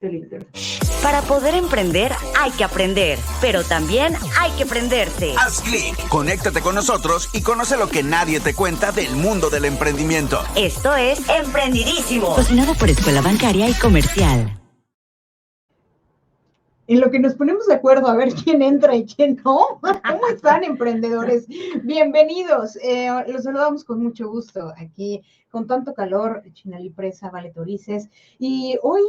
del Internet. Para poder emprender hay que aprender, pero también hay que prenderse. Haz clic, conéctate con nosotros y conoce lo que nadie te cuenta del mundo del emprendimiento. Esto es Emprendidísimo, cocinado por Escuela Bancaria y Comercial. En lo que nos ponemos de acuerdo a ver quién entra y quién no. ¿Cómo están, emprendedores? Bienvenidos. Los saludamos con mucho gusto aquí, con tanto calor, Chinali Presa, Vale Torices. Y hoy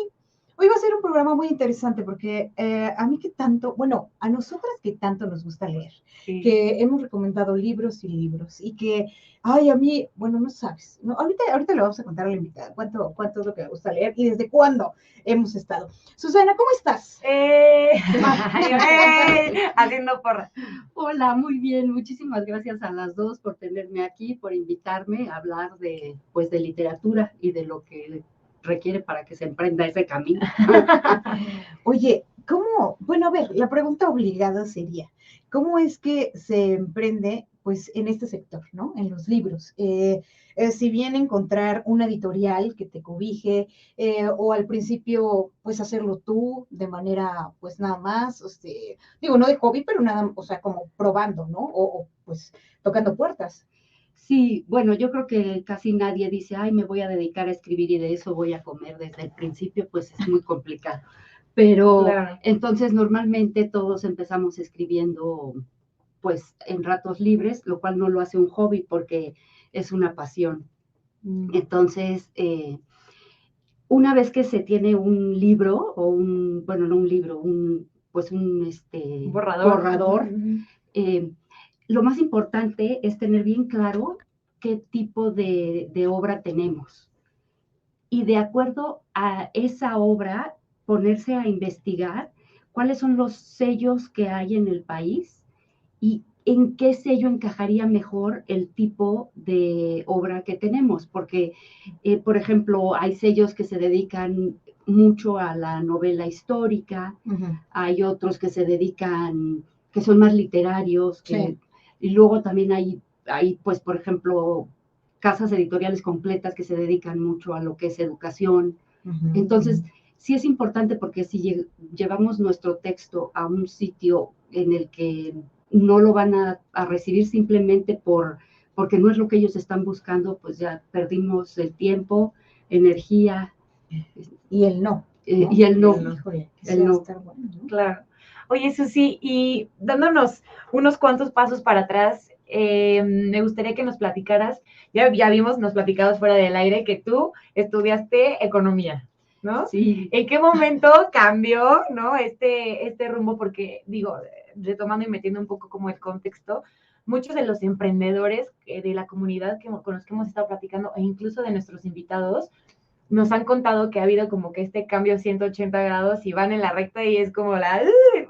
va a ser un programa muy interesante porque a mí que tanto, bueno, a nosotras que tanto nos gusta leer, Sí. que hemos recomendado libros y libros y que, ay, a mí, bueno, no sabes, no, ahorita le vamos a contar a la invitada cuánto es lo que me gusta leer y desde cuándo hemos estado. Susana, ¿cómo estás? Haciendo porra. Hola, muy bien. Muchísimas gracias a las dos por tenerme aquí, por invitarme a hablar de literatura y de lo que requiere para que se emprenda ese camino. Oye, ¿cómo? Bueno, a ver, la pregunta obligada sería, ¿cómo es que se emprende, pues, en este sector, ¿no? En los libros. Si bien encontrar una editorial que te cobije, o al principio, pues, hacerlo tú de manera, pues, nada más, digo, no de hobby, pero nada, o sea, como probando, ¿no? Pues, tocando puertas. Sí, bueno, yo creo que casi nadie dice, ay, me voy a dedicar a escribir y de eso voy a comer desde el principio, pues es muy complicado. Pero Claro. entonces normalmente todos empezamos escribiendo, pues en ratos libres, lo cual no lo hace un hobby porque es una pasión. Entonces, una vez que se tiene un libro o bueno, no un libro, pues un borrador, lo más importante es tener bien claro qué tipo de obra tenemos. Y de acuerdo a esa obra, ponerse a investigar cuáles son los sellos que hay en el país y en qué sello encajaría mejor el tipo de obra que tenemos. Porque, por ejemplo, hay sellos que se dedican mucho a la novela histórica, hay otros que se dedican, que son más literarios, Sí. Y luego también hay, pues, por ejemplo, casas editoriales completas que se dedican mucho a lo que es educación. Entonces, sí es importante porque si llevamos nuestro texto a un sitio en el que no lo van a recibir simplemente porque no es lo que ellos están buscando, pues ya perdimos el tiempo, energía. Y el no. Y el no. Híjole, El no. estar bueno, ¿no? Claro. Oye, Susi, y dándonos unos cuantos pasos para atrás, me gustaría que nos platicaras, ya vimos, nos platicabas fuera del aire, que tú estudiaste economía, ¿no? Sí. ¿En qué momento cambió, ¿no? este rumbo? Porque, digo, retomando y metiendo un poco como el contexto, muchos de los emprendedores de la comunidad con los que hemos estado platicando, e incluso de nuestros invitados, nos han contado que ha habido como que este cambio 180 grados y van en la recta y es como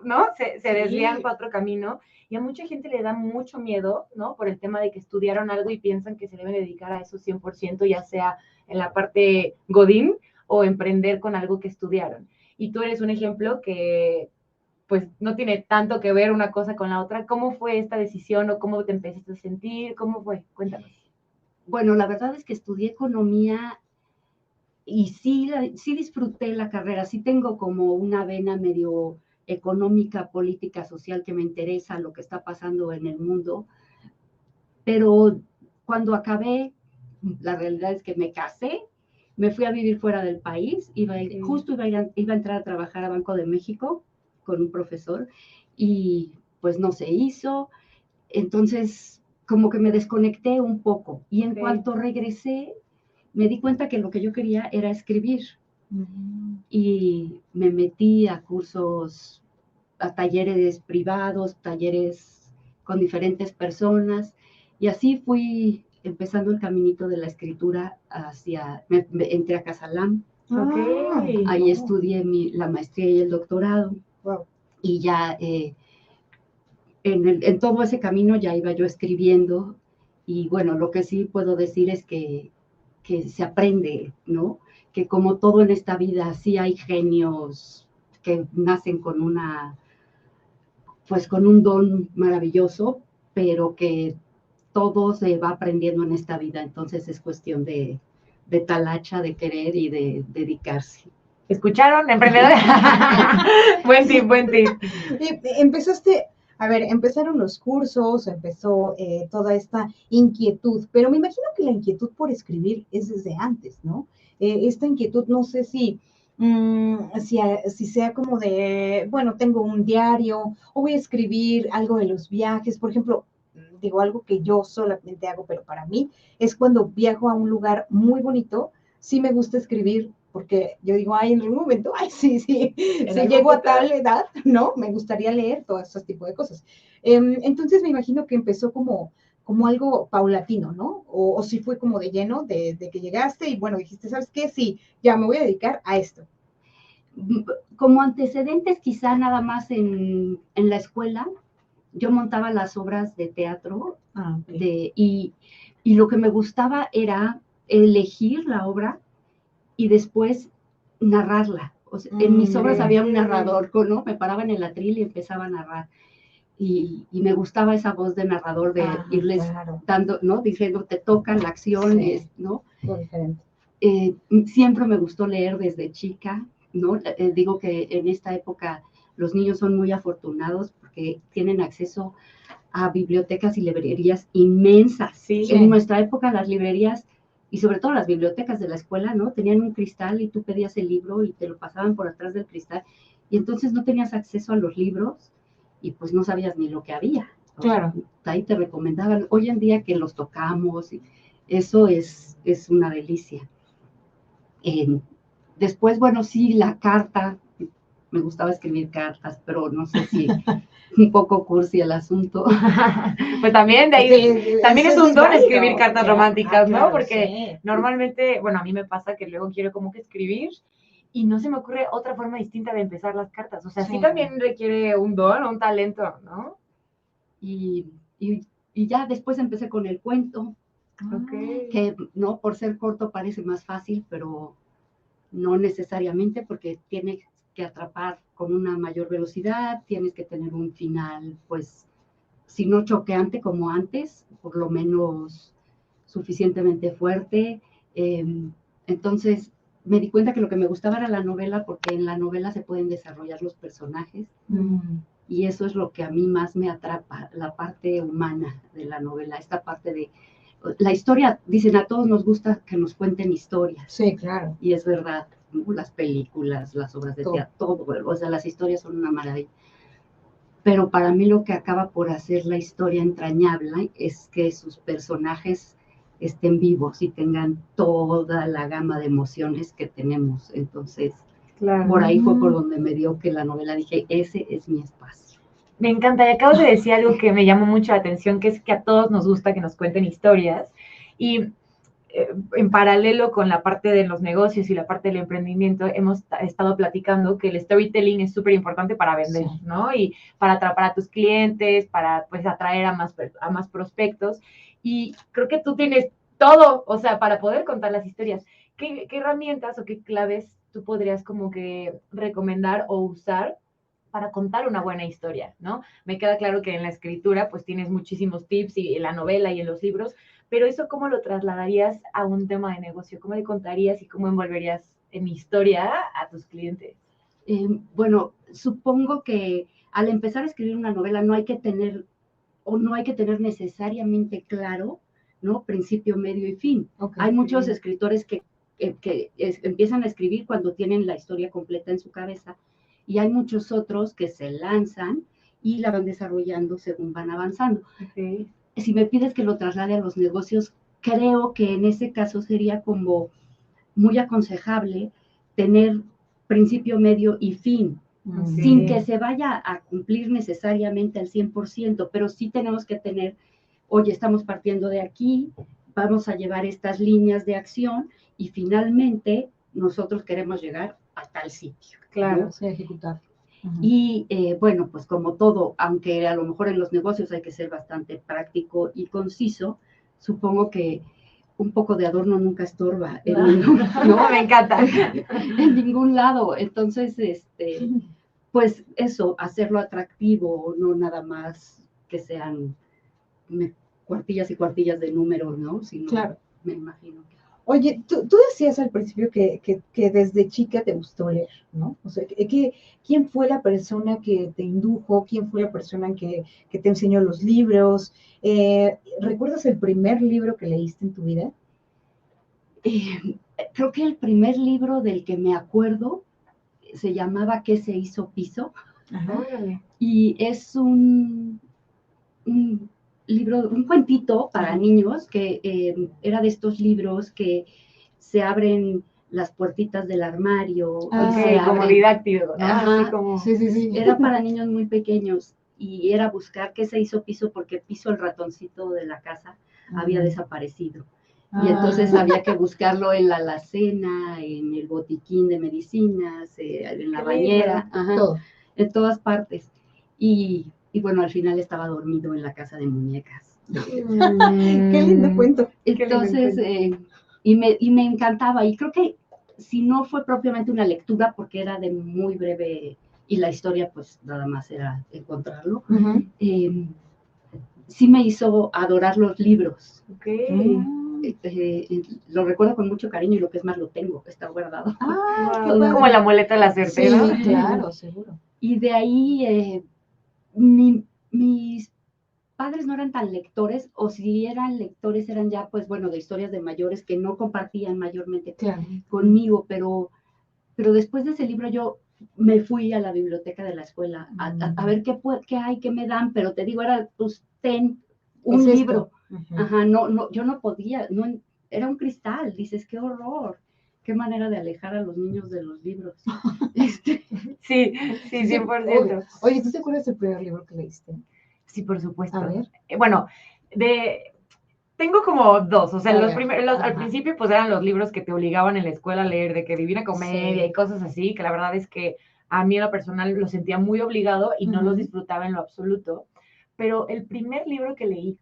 ¿no? Se desvían para otro camino y a mucha gente le da mucho miedo, ¿no? Por el tema de que estudiaron algo y piensan que se deben dedicar a eso 100%, ya sea en la parte godín o emprender con algo que estudiaron. Y tú eres un ejemplo que pues no tiene tanto que ver una cosa con la otra. ¿Cómo fue esta decisión o cómo te empezaste a sentir? ¿Cómo fue? Cuéntanos. Bueno, la verdad es que estudié economía y sí disfruté la carrera, sí tengo como una vena medio económica, política, social, que me interesa lo que está pasando en el mundo, pero cuando acabé, la realidad es que me casé, me fui a vivir fuera del país, justo iba a entrar a trabajar a Banco de México con un profesor y pues no se hizo, entonces como que me desconecté un poco y en cuanto regresé, me di cuenta que lo que yo quería era escribir. Y me metí a cursos, a talleres privados, talleres con diferentes personas, y así fui empezando el caminito de la escritura entré a Casalam. Okay. Ahí estudié la maestría y el doctorado. Wow. Y ya en todo ese camino ya iba yo escribiendo, y bueno, lo que sí puedo decir es que se aprende, ¿no? Que como todo en esta vida, sí hay genios que nacen con con un don maravilloso, pero que todo se va aprendiendo en esta vida, entonces es cuestión de talacha, de querer y de dedicarse. ¿Escucharon? Emprendedores. Buen tip, buen tip. Empezaste, a ver, empezaron los cursos, empezó toda esta inquietud, pero me imagino que la inquietud por escribir es desde antes, ¿no? Esta inquietud, no sé si sea como de, bueno, tengo un diario o voy a escribir algo de los viajes, por ejemplo, digo algo que yo solamente hago, pero para mí es cuando viajo a un lugar muy bonito, sí me gusta escribir, porque yo digo, ay, en algún momento, ay, sí, si llego a tal edad, ¿no? Me gustaría leer todo ese tipo de cosas. Entonces me imagino que empezó como algo paulatino, ¿no? O si fue como de lleno, de que llegaste y bueno, dijiste, ¿sabes qué? Sí, ya me voy a dedicar a esto. Como antecedentes, quizá nada más en la escuela, yo montaba las obras de teatro y lo que me gustaba era elegir la obra y después narrarla. O sea, en mis obras había un narrador, ¿no? Me paraba en el atril y empezaba a narrar. Y me gustaba esa voz de narrador de irles dando, ¿no? Diciendo, te toca la acción, ¿no? Siempre me gustó leer desde chica, ¿no? Digo que en esta época los niños son muy afortunados porque tienen acceso a bibliotecas y librerías inmensas. Sí. En nuestra época las librerías y sobre todo las bibliotecas de la escuela, ¿no? Tenían un cristal y tú pedías el libro y te lo pasaban por atrás del cristal y entonces no tenías acceso a los libros y pues no sabías ni lo que había. Claro. Ahí te recomendaban. Hoy en día que los tocamos, y eso es una delicia. Después, bueno, sí, la carta, me gustaba escribir cartas, pero no sé si un poco cursi el asunto. Pues también de ahí, también es un don escribir cartas románticas, ¿no? Claro, Porque normalmente, bueno, a mí me pasa que luego quiero como que escribir y no se me ocurre otra forma distinta de empezar las cartas. O sea, sí también requiere un don, un talento, ¿no? Y ya después empecé con el cuento, que no, por ser corto parece más fácil, pero no necesariamente porque tienes que atrapar con una mayor velocidad, tienes que tener un final, pues, si no choqueante como antes, por lo menos suficientemente fuerte. Entonces, me di cuenta que lo que me gustaba era la novela, porque en la novela se pueden desarrollar los personajes, y eso es lo que a mí más me atrapa, la parte humana de la novela, esta parte de la historia. Dicen, a todos nos gusta que nos cuenten historias. Sí, claro. Y es verdad, las películas, las obras de teatro, todo, o sea, las historias son una maravilla. Pero para mí lo que acaba por hacer la historia entrañable es que sus personajes estén vivos y tengan toda la gama de emociones que tenemos. Entonces, por ahí fue por donde me dio que la novela dije, ese es mi espacio. Me encanta, y acabas de decir algo que me llamó mucho la atención, que es que a todos nos gusta que nos cuenten historias, y en paralelo con la parte de los negocios y la parte del emprendimiento, hemos estado platicando que el storytelling es súper importante para vender, ¿no? Y para atrapar a tus clientes, para pues atraer a más prospectos, y creo que tú tienes todo, o sea, para poder contar las historias. ¿Qué herramientas o qué claves tú podrías como que recomendar o usar para contar una buena historia, ¿no? Me queda claro que en la escritura pues tienes muchísimos tips y en la novela y en los libros, pero eso ¿cómo lo trasladarías a un tema de negocio? ¿Cómo le contarías y cómo envolverías en historia a tus clientes? Bueno, supongo que al empezar a escribir una novela no hay que tener necesariamente claro, ¿no? Principio, medio y fin. Hay muchos escritores que empiezan a escribir cuando tienen la historia completa en su cabeza, y hay muchos otros que se lanzan y la van desarrollando según van avanzando. Si me pides que lo traslade a los negocios, creo que en ese caso sería como muy aconsejable tener principio, medio y fin, sin que se vaya a cumplir necesariamente al 100%, pero sí tenemos que tener, oye, estamos partiendo de aquí, vamos a llevar estas líneas de acción y finalmente nosotros queremos llegar a tal sitio. Claro, ¿no? Sí, ejecutar. Y bueno, pues como todo, aunque a lo mejor en los negocios hay que ser bastante práctico y conciso, supongo que un poco de adorno nunca estorba. No, me encanta. En ningún lado. Entonces, pues eso, hacerlo atractivo, no nada más que sean cuartillas y cuartillas de números, ¿no? Sino, claro. Me imagino. Oye, tú decías al principio que desde chica te gustó leer, ¿no? O sea, ¿quién fue la persona que te indujo? ¿Quién fue la persona que te enseñó los libros? ¿Recuerdas el primer libro que leíste en tu vida? Creo que el primer libro del que me acuerdo se llamaba ¿Qué se hizo piso? Ajá. Órale. Y es un libro, un cuentito para niños que era de estos libros que se abren las puertitas del armario, Ah, se Ok, como abren. didáctico, ¿no? Ajá, Así como... Sí, sí, sí. era para niños muy pequeños y era buscar qué se hizo piso porque Piso, el ratoncito de la casa, había desaparecido. Y entonces había que buscarlo en la alacena, en el botiquín de medicinas, en la Qué bañera, lindo. ajá, Todo. en todas partes. Y bueno, al final estaba dormido en la casa de muñecas. Qué lindo cuento. Entonces, y me encantaba. Y creo que si no fue propiamente una lectura, porque era de muy breve, y la historia pues nada más era encontrarlo, Ujú. sí me hizo adorar los libros. Ok. Lo recuerdo con mucho cariño y lo que es más lo tengo, está guardado. Ah, qué Wow, es como padre. el amuleto de la suerte, Sí, ¿no? claro, seguro. Y de ahí mis padres no eran tan lectores, o si eran lectores eran ya, pues bueno, de historias de mayores que no compartían mayormente Claro. conmigo, pero después de ese libro yo me fui a la biblioteca de la escuela a ver qué hay, qué me dan, pero te digo, era, pues, ten un Es esto. libro. Ujú. Ajá, no, yo no podía, no, era un cristal, dices, qué horror, qué manera de alejar a los niños de los libros. Sí, sí, Sí, 100%. Oye, ¿tú te acuerdas del primer libro que leíste? Sí, por supuesto. A ver. Bueno, tengo como dos, o sea, A los ver, primeros, al ajá. principio pues eran los libros que te obligaban en la escuela a leer, de que Divina Comedia Sí. y cosas así, que la verdad es que a mí en lo personal lo sentía muy obligado y no los disfrutaba en lo absoluto, pero el primer libro que leí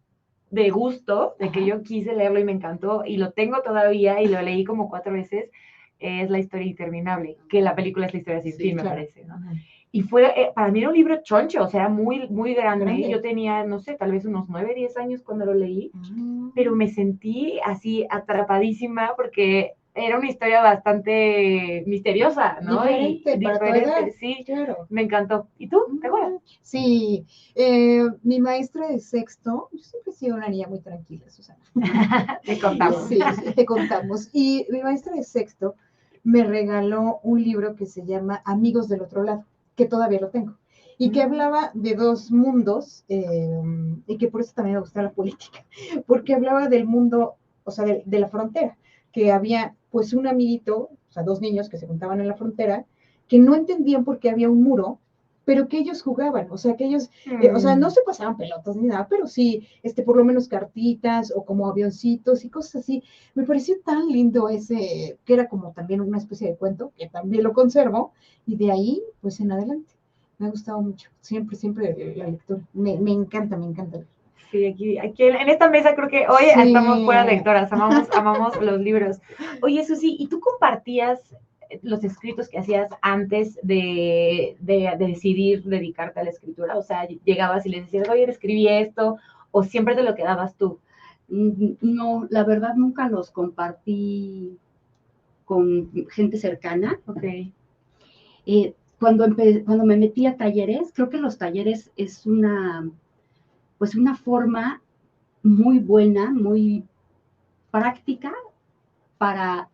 de gusto, de que Ajá. yo quise leerlo y me encantó, y lo tengo todavía y lo leí como 4 veces, es La Historia Interminable, que la película es La Historia Sin Sí, Fin, me claro. parece, ¿no? Ajá. Y fue, para mí era un libro choncho, o sea, muy, muy grande. Grande. Yo tenía, no sé, tal vez unos 9, 10 años cuando lo leí, Ah. pero me sentí así atrapadísima porque era una historia bastante misteriosa, ¿no? Diferente Y para tu edad. diferente, sí, Claro. me encantó. ¿Y tú? ¿Te acuerdas? Sí, mi maestra de sexto, yo siempre he sido una niña muy tranquila, Susana. Te contamos. Sí, te contamos. Y mi maestra de sexto me regaló un libro que se llama Amigos del Otro Lado, que todavía lo tengo, y que hablaba de dos mundos, y que por eso también me gusta la política, porque hablaba del mundo, o sea, de la frontera, que había pues un amiguito, o sea, dos niños que se juntaban en la frontera, que no entendían por qué había un muro, pero que ellos jugaban, o sea, que ellos, o sea, no se pasaban pelotas ni nada, pero sí, por lo menos cartitas o como avioncitos y cosas así. Me pareció tan lindo ese, que era como también una especie de cuento, que también lo conservo, y de ahí, pues en adelante. Me ha gustado mucho, siempre, siempre la lectura. Me encanta, me encanta. Sí, aquí en esta mesa creo que hoy Sí. estamos fuera lectoras, amamos los libros. Oye, Susi, ¿y tú compartías los escritos que hacías antes de decidir dedicarte a la escritura? O sea, llegabas y les decías, oye, escribí esto, o siempre te lo quedabas tú. No, la verdad nunca los compartí con gente cercana. Ok. Cuando me metí a talleres, creo que los talleres es pues una forma muy buena, muy práctica para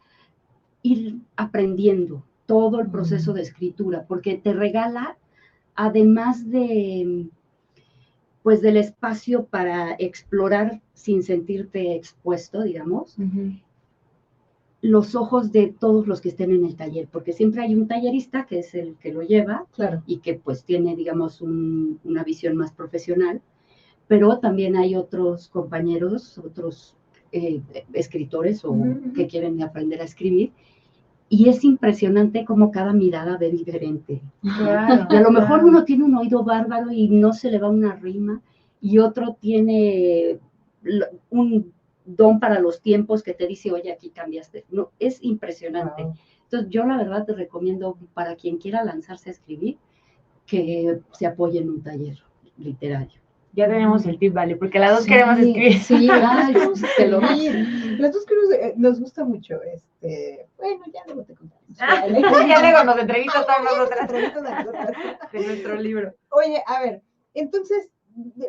ir aprendiendo todo el proceso de escritura, porque te regala, además pues del espacio para explorar sin sentirte expuesto, digamos, los ojos de todos los que estén en el taller, porque siempre hay un tallerista que es el que lo lleva, claro, y que pues tiene, digamos, una visión más profesional, pero también hay otros compañeros, otros escritores o que quieren aprender a escribir, y es impresionante cómo cada mirada ve diferente. Claro. Y a lo mejor uno tiene un oído bárbaro y no se le va una rima, y otro tiene un don para los tiempos que te dice, oye, aquí cambiaste. No, es impresionante. Wow. Entonces, yo la verdad te recomiendo para quien quiera lanzarse a escribir que se apoye en un taller literario. Ya tenemos el tip, vale, porque las dos Sí, queremos escribir. Sí, Ay, queremos te lo- escribir. Las dos queremos, nos gusta mucho, bueno, ya luego te contaremos. Ya luego nos entrevistas todas Nos nosotras entrevistas a nosotras. de nuestro libro. Oye, a ver, entonces,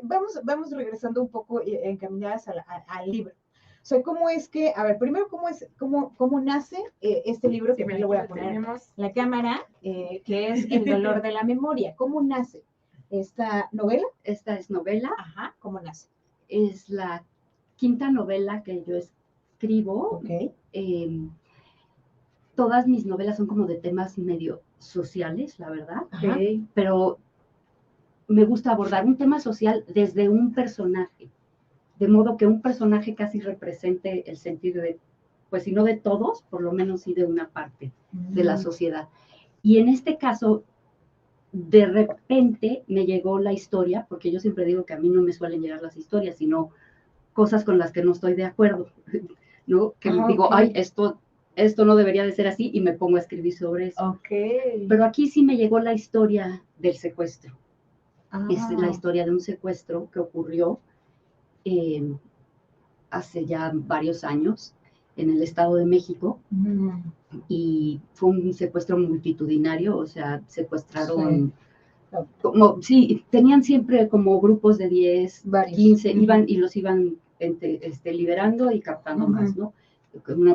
vamos regresando un poco encaminadas al libro. O sea, ¿cómo es que, a ver, primero, cómo nace este libro, que Sí, aquí lo voy a poner en tenemos. la cámara, que es El dolor de la memoria? ¿Cómo nace esta novela? Esta es novela, Ajá, ¿cómo nace? es la quinta novela que yo escribo. Ok. Todas mis novelas son como de temas medio sociales, la verdad, Ajá. pero me gusta abordar un tema social desde un personaje, de modo que un personaje casi represente el sentido de, pues si no de todos, por lo menos sí de una parte de la sociedad. Y en este caso, de repente me llegó la historia, porque yo siempre digo que a mí no me suelen llegar las historias, sino cosas con las que no estoy de acuerdo, ¿no? Que digo, ay, esto no debería de ser así, y me pongo a escribir sobre eso. Ok. Pero aquí sí me llegó la historia del secuestro. Es la historia de un secuestro que ocurrió hace ya varios años en el Estado de México, y fue un secuestro multitudinario, o sea, secuestraron, tenían siempre como grupos de 10, Varios. 15, iban y los iban liberando y captando más, ¿no?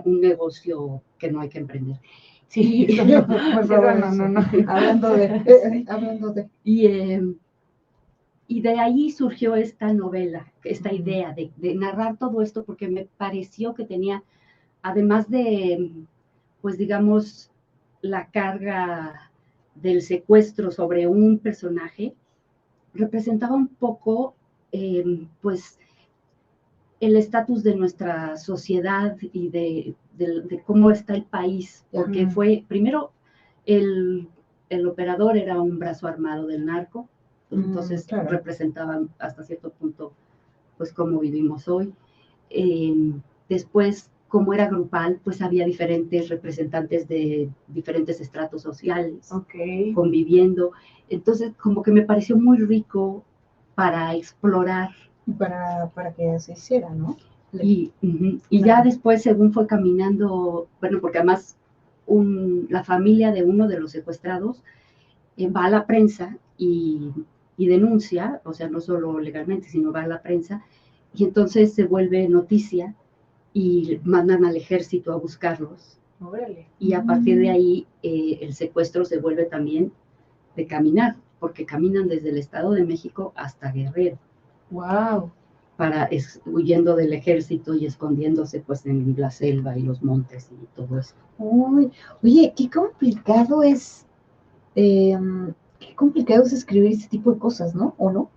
Un negocio que no hay que emprender. Sí, por favor, no. Hablando de. Y de ahí surgió esta novela, esta idea de narrar todo esto, porque me pareció que tenía, además de, pues digamos, la carga del secuestro sobre un personaje, representaba un poco, pues, el estatus de nuestra sociedad y de cómo está el país, porque fue, primero, el operador era un brazo armado del narco, entonces representaban hasta cierto punto, pues, cómo vivimos hoy. Después, como era grupal, pues había diferentes representantes de diferentes estratos sociales conviviendo. Entonces, como que me pareció muy rico para explorar. Para que se hiciera, ¿no? Y ya después, según fue caminando, bueno, porque además la familia de uno de los secuestrados va a la prensa y denuncia, o sea, no solo legalmente, sino va a la prensa, y entonces se vuelve noticia y mandan al ejército a buscarlos. Órale. Y a partir de ahí el secuestro se vuelve también de caminar, porque caminan desde el Estado de México hasta Guerrero. Wow. Huyendo del ejército y escondiéndose pues en la selva y los montes y todo eso. Oye, qué complicado es escribir este tipo de cosas, ¿no? ¿O no?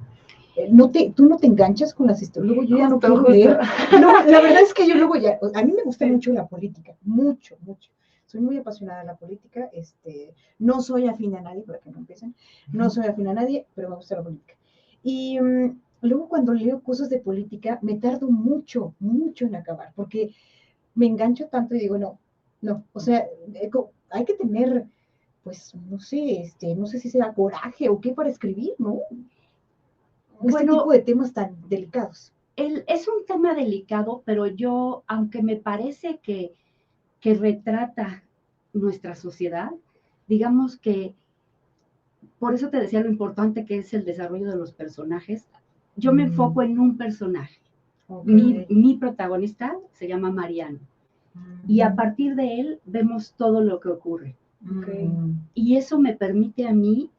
Tú no te enganchas con las historias. Luego yo ya no quiero leer. No, la verdad es que yo luego ya, a mí me gusta mucho la política, mucho. Soy muy apasionada de la política, no soy afín a nadie, para que no empiecen, no soy afín a nadie, pero me gusta la política. Y luego cuando leo cosas de política, me tardo mucho en acabar, porque me engancho tanto y digo, no, o sea, hay que tener, pues, no sé si sea coraje o qué para escribir, ¿no? Este tipo de temas tan delicados. Es un tema delicado, pero yo, aunque me parece que retrata nuestra sociedad, digamos que, por eso te decía lo importante que es el desarrollo de los personajes, yo me enfoco en un personaje. Mi protagonista se llama Mariano, y a partir de él vemos todo lo que ocurre. Y eso me permite a mí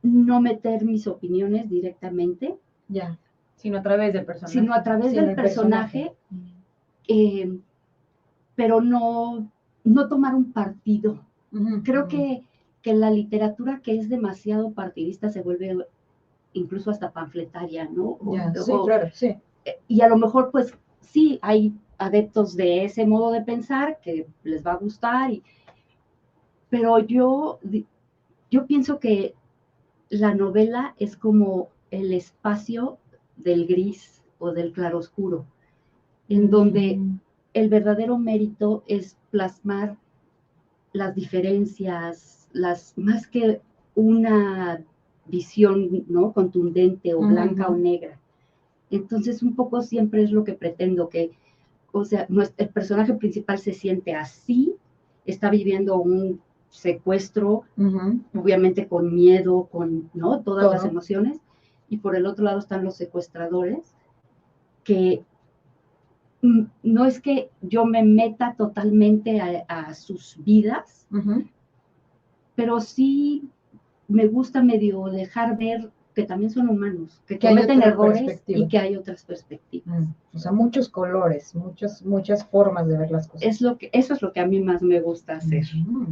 no meter mis opiniones directamente, sino a través del personaje. Pero no tomar un partido. Creo que la literatura que es demasiado partidista se vuelve incluso hasta panfletaria, ¿no? Claro, sí. Y a lo mejor, pues, sí, hay adeptos de ese modo de pensar que les va a gustar, pero yo pienso que la novela es como el espacio del gris o del claroscuro, en donde el verdadero mérito es plasmar las diferencias, más que una visión, ¿no? Contundente o blanca o negra. Entonces, un poco siempre es lo que pretendo, que, o sea, el personaje principal se siente así, está viviendo un secuestro, obviamente con miedo, con, ¿no? Todas las emociones, y por el otro lado están los secuestradores, que no es que yo me meta totalmente a sus vidas, pero sí me gusta medio dejar ver que también son humanos, que cometen errores y que hay otras perspectivas. O sea, muchos colores, muchas formas de ver las cosas. Eso es lo que a mí más me gusta hacer.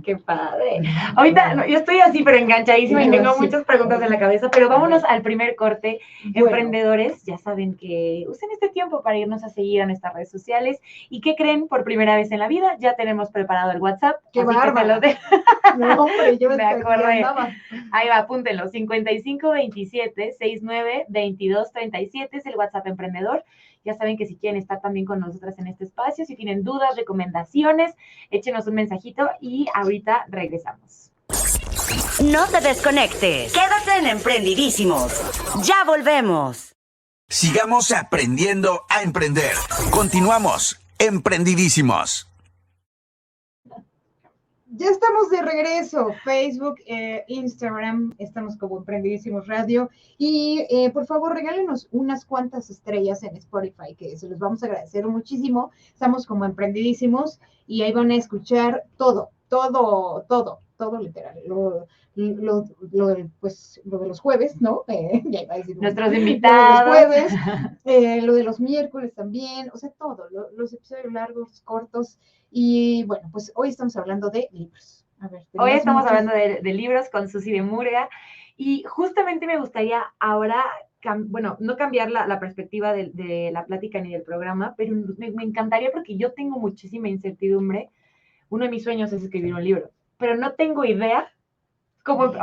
¡Qué padre! Ahorita, no, yo estoy así, pero enganchadísima y tengo muchas preguntas en la cabeza, pero vámonos al primer corte. Bueno. Emprendedores, ya saben que usen este tiempo para irnos a seguir a nuestras redes sociales. ¿Y qué creen? Por primera vez en la vida, ya tenemos preparado el WhatsApp. ¡Qué bárbaro! No, hombre, yo me acordé. Ahí va, apúntenlo. 5527-692237 es el WhatsApp Emprendedor. Ya saben que si quieren estar también con nosotras en este espacio, si tienen dudas, recomendaciones, échenos un mensajito y ahorita regresamos. No te desconectes. Quédate en Emprendidísimos. Ya volvemos. Sigamos aprendiendo a emprender. Continuamos, Emprendidísimos. Ya estamos de regreso, Facebook, Instagram, estamos como Emprendidísimos Radio y por favor regálenos unas cuantas estrellas en Spotify, que se los vamos a agradecer muchísimo. Estamos como Emprendidísimos y ahí van a escuchar todo literal. Lo de los jueves, ¿no? Ya iba a decir, nuestros invitados. Lo de los jueves, lo de los miércoles también, o sea, todo, los episodios largos, cortos. Y bueno, pues hoy estamos hablando de libros. A ver, hoy estamos hablando de libros con Susi de Murga. Y justamente me gustaría ahora, no cambiar la perspectiva de la plática ni del programa, pero me encantaría porque yo tengo muchísima incertidumbre. Uno de mis sueños es escribir un libro, pero no tengo idea cómo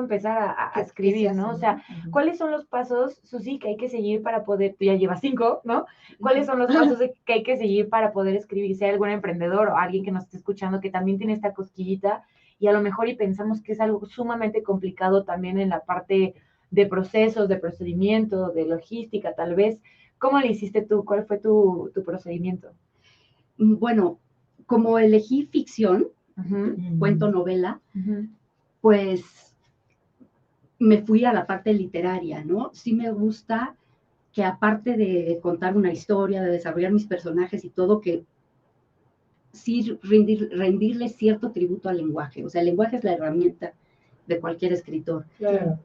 empezar a escribir, ¿no? O sea, ¿cuáles son los pasos, Susi, que hay que seguir para poder, tú ya llevas 5, ¿no? ¿Cuáles son los pasos que hay que seguir para poder escribir? Si hay algún emprendedor o alguien que nos esté escuchando que también tiene esta cosquillita y a lo mejor y pensamos que es algo sumamente complicado también en la parte de procesos, de procedimiento, de logística, tal vez. ¿Cómo le hiciste tú? ¿Cuál fue tu procedimiento? Bueno, como elegí ficción, cuento, novela, pues me fui a la parte literaria, ¿no? Sí me gusta que aparte de contar una historia, de desarrollar mis personajes y todo, que sí rendirle cierto tributo al lenguaje. O sea, el lenguaje es la herramienta de cualquier escritor. Claro.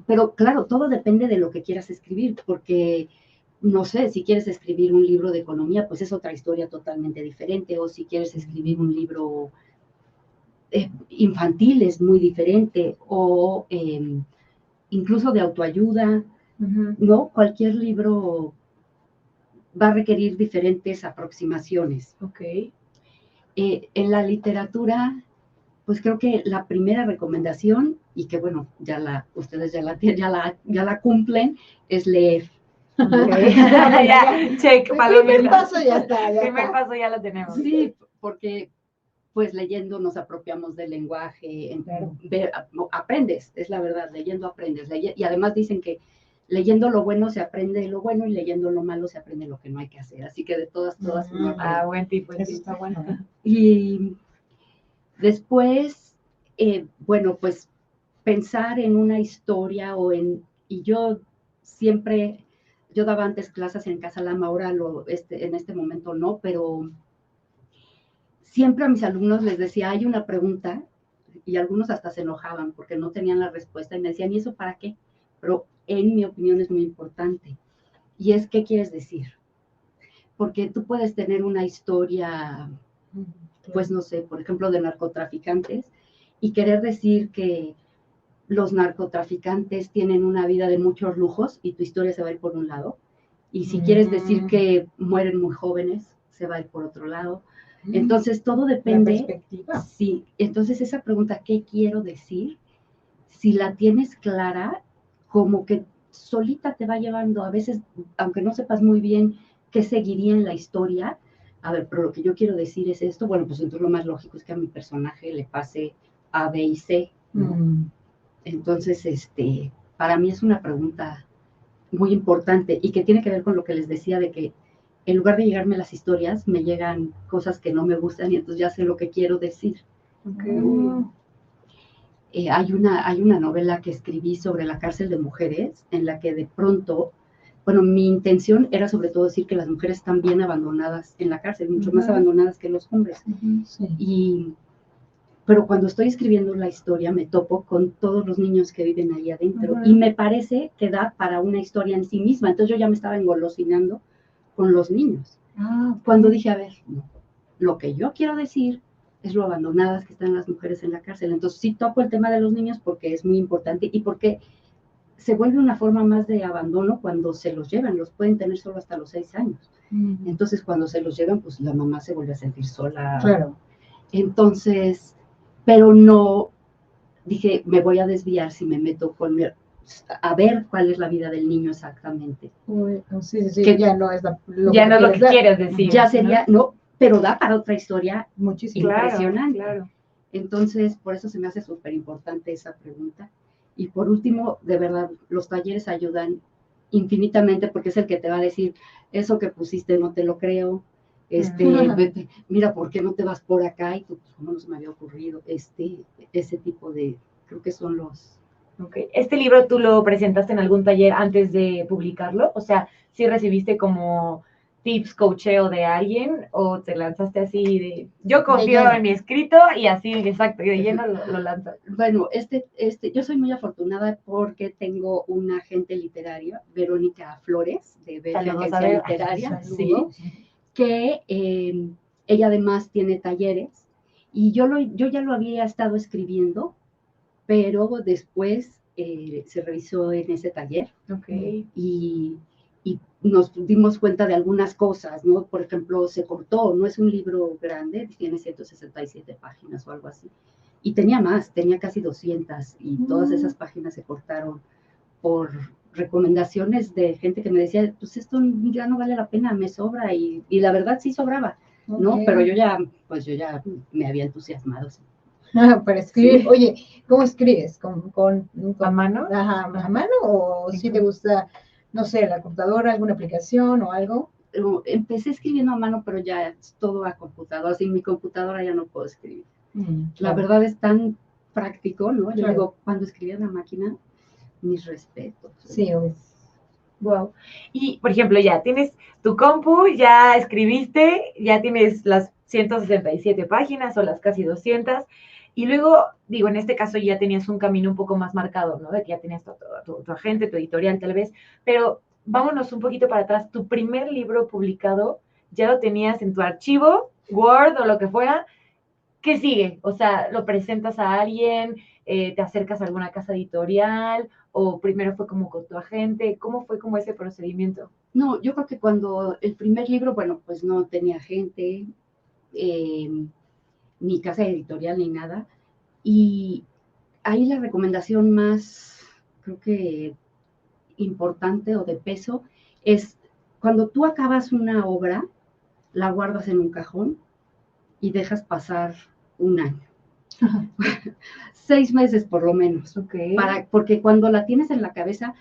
Pero claro, todo depende de lo que quieras escribir, porque no sé, si quieres escribir un libro de economía, pues es otra historia totalmente diferente, o si quieres escribir un libro infantil es muy diferente, o incluso de autoayuda, ¿no? Cualquier libro va a requerir diferentes aproximaciones. Ok. En la literatura, pues creo que la primera recomendación, y que bueno, ustedes ya la cumplen, es leer. Okay. Ya, check, el primer paso ya está. El primer paso ya lo tenemos. Sí, porque pues leyendo nos apropiamos del lenguaje, aprendes, es la verdad, leyendo aprendes. Y además dicen que leyendo lo bueno se aprende lo bueno y leyendo lo malo se aprende lo que no hay que hacer. Así que de todas. Buen tipo. Eso está bueno. Y después, bueno, pues pensar en una historia y yo siempre, yo daba antes clases en Casa Lama, ahora en este momento no, pero siempre a mis alumnos les decía, hay una pregunta, y algunos hasta se enojaban porque no tenían la respuesta y me decían, ¿y eso para qué? Pero en mi opinión es muy importante. Y es, ¿qué quieres decir? Porque tú puedes tener una historia, pues no sé, por ejemplo, de narcotraficantes, y querer decir que los narcotraficantes tienen una vida de muchos lujos y tu historia se va a ir por un lado. Y si quieres decir que mueren muy jóvenes, se va a ir por otro lado. Entonces, todo depende. La perspectiva. Sí, entonces esa pregunta, ¿qué quiero decir? Si la tienes clara, como que solita te va llevando, a veces, aunque no sepas muy bien qué seguiría en la historia, a ver, pero lo que yo quiero decir es esto, bueno, pues entonces lo más lógico es que a mi personaje le pase A, B y C, ¿no? Entonces, para mí es una pregunta muy importante y que tiene que ver con lo que les decía de que en lugar de llegarme las historias, me llegan cosas que no me gustan y entonces ya sé lo que quiero decir. Hay una novela que escribí sobre la cárcel de mujeres en la que de pronto, bueno, mi intención era sobre todo decir que las mujeres están bien abandonadas en la cárcel, mucho más abandonadas que los hombres. Pero cuando estoy escribiendo la historia me topo con todos los niños que viven ahí adentro y me parece que da para una historia en sí misma. Entonces yo ya me estaba engolosinando con los niños. Cuando dije, a ver, no, lo que yo quiero decir es lo abandonadas que están las mujeres en la cárcel. Entonces sí toco el tema de los niños porque es muy importante y porque se vuelve una forma más de abandono cuando se los llevan. Los pueden tener solo hasta los 6 años. Entonces cuando se los llevan, pues la mamá se vuelve a sentir sola. Claro. Entonces, pero no, dije, me voy a desviar si me meto a ver cuál es la vida del niño exactamente. Sí, que ya no es lo que quieres decir. Ya sería, no, pero da para otra historia muchísimo. Impresionante. Claro. Entonces, por eso se me hace súper importante esa pregunta. Y por último, de verdad, los talleres ayudan infinitamente porque es el que te va a decir, eso que pusiste no te lo creo, mira, ¿por qué no te vas por acá? Y tú, ¿cómo no se me había ocurrido? Ese tipo de, creo que son los... Okay. ¿Este libro tú lo presentaste en algún taller antes de publicarlo? O sea, ¿sí recibiste como tips, coacheo de alguien o te lanzaste así de, yo confío en mi escrito y así, exacto, y de lleno lo lanzas? Bueno, yo soy muy afortunada porque tengo una agente literaria, Verónica Flores, de Bella Agencia Literaria, sí, que ella además tiene talleres y yo ya lo había estado escribiendo, pero después se revisó en ese taller y nos dimos cuenta de algunas cosas, ¿no? Por ejemplo, se cortó, no es un libro grande, tiene 167 páginas o algo así, y tenía más, tenía casi 200, y todas esas páginas se cortaron por recomendaciones de gente que me decía, pues esto ya no vale la pena, me sobra, y la verdad sí sobraba, ¿no? Pero yo ya me había entusiasmado. ¿Sí? Para escribir, sí. Oye, ¿cómo escribes? ¿Con a mano? Ajá, ¿a mano? ¿O si te gusta, no sé, la computadora, alguna aplicación o algo? Empecé escribiendo a mano, pero ya es todo a computadora. Sin mi computadora ya no puedo escribir. Claro. La verdad es tan práctico, ¿no? Yo digo, cuando escribía en la máquina, mis respetos. Sí, obvio. Wow. Y, por ejemplo, ya tienes tu compu, ya escribiste, ya tienes las 167 páginas o las casi 200. Y luego, digo, en este caso ya tenías un camino un poco más marcado, ¿no? De que ya tenías tu agente, tu editorial tal vez, pero vámonos un poquito para atrás. Tu primer libro publicado, ya lo tenías en tu archivo, Word o lo que fuera. ¿Qué sigue? O sea, ¿lo presentas a alguien? ¿Te acercas a alguna casa editorial? ¿O primero fue como con tu agente? ¿Cómo fue como ese procedimiento? No, yo creo que cuando el primer libro, bueno, pues no tenía agente, ni casa editorial ni nada, y ahí la recomendación más, creo que importante o de peso, es cuando tú acabas una obra, la guardas en un cajón y dejas pasar un año. 6 meses por lo menos, porque cuando la tienes en la cabeza,